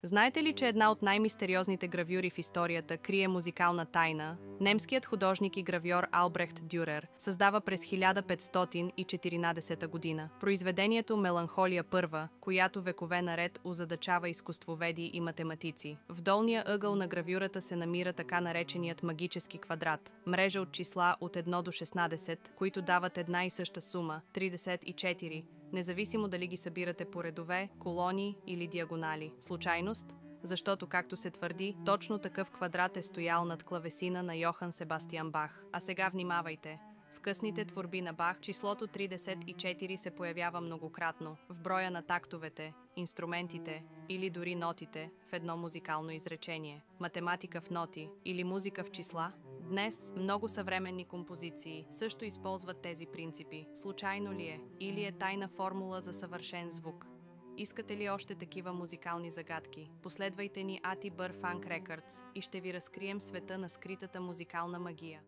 Знаете ли, че една от най-мистериозните гравюри в историята крие музикална тайна? Немският художник и гравьор Албрехт Дюрер създава през 1514 година произведението Меланхолия първа, която векове наред озадачава изкуствоведи и математици. В долния ъгъл на гравюрата се намира така нареченият магически квадрат, мрежа от числа от 1 до 16, които дават една и съща сума – 34, независимо дали ги събирате по редове, колони или диагонали. Случайност? Защото, както се твърди, точно такъв квадрат е стоял над клавесина на Йохан Себастиан Бах. А сега внимавайте! В късните творби на Бах числото 34 се появява многократно в броя на тактовете, инструментите или дори нотите в едно музикално изречение. Математика в ноти или музика в числа? Днес много съвременни композиции също използват тези принципи. Случайно ли е? Или е тайна формула за съвършен звук? Искате ли още такива музикални загадки? Последвайте ни Ати Бър Фанк Рекърдс и ще ви разкрием света на скритата музикална магия.